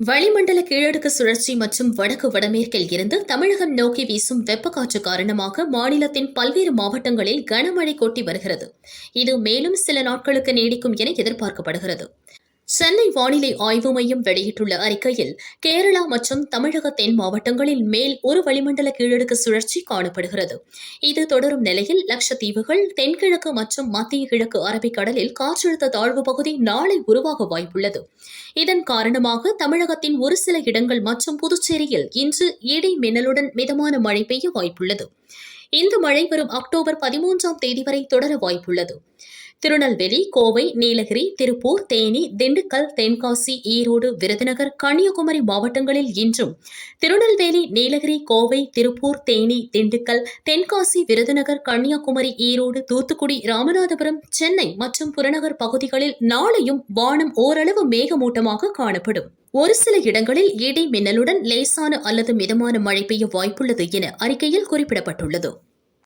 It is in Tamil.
வளிமண்டல கீழடுக்கு சுழற்சி மற்றும் வடக்கு வடமேற்கில் இருந்து தமிழகம் நோக்கி வீசும் வெப்பக்காற்று காரணமாக மாநிலத்தின் பல்வேறு மாவட்டங்களில் கனமழை கொட்டி வருகிறது. இது மேலும் சில நாட்களுக்கு நீடிக்கும் என எதிர்பார்க்கப்படுகிறது. சென்னை வானிலை ஆய்வு மையம் வெளியிட்டுள்ள அறிக்கையில் கேரளா மற்றும் தமிழக தென் மாவட்டங்களில் மேல் ஒரு வளிமண்டல கீழடுக்கு சுழற்சி காணப்படுகிறது. இது தொடரும் நிலையில் லட்சத்தீவுகள், தென்கிழக்கு மற்றும் மத்திய கிழக்கு அரபிக்கடலில் காற்றழுத்த தாழ்வு பகுதி நாளை உருவாக வாய்ப்புள்ளது. இதன் காரணமாக தமிழகத்தின் ஒரு சில இடங்கள் மற்றும் புதுச்சேரியில் இன்று இடி மின்னலுடன் மிதமான மழை பெய்ய வாய்ப்புள்ளது. இந்த மழை வரும் அக்டோபர் 13ஆம் தேதி வரை தொடர வாய்ப்புள்ளது. திருநெல்வேலி, கோவை, நீலகிரி, திருப்பூர், தேனி, திண்டுக்கல், தென்காசி, ஈரோடு, விருதுநகர், கன்னியாகுமரி மாவட்டங்களில் இன்றும், திருநெல்வேலி, நீலகிரி, கோவை, திருப்பூர், தேனி, திண்டுக்கல், தென்காசி, விருதுநகர், கன்னியாகுமரி, ஈரோடு, தூத்துக்குடி, ராமநாதபுரம், சென்னை மற்றும் புறநகர் பகுதிகளில் நாளையும் வானம் ஓரளவு மேகமூட்டமாக காணப்படும். ஒரு சில இடங்களில் இடி மின்னலுடன் லேசான அல்லது மிதமான மழை பெய்ய வாய்ப்புள்ளது என அறிக்கையில் குறிப்பிடப்பட்டுள்ளது.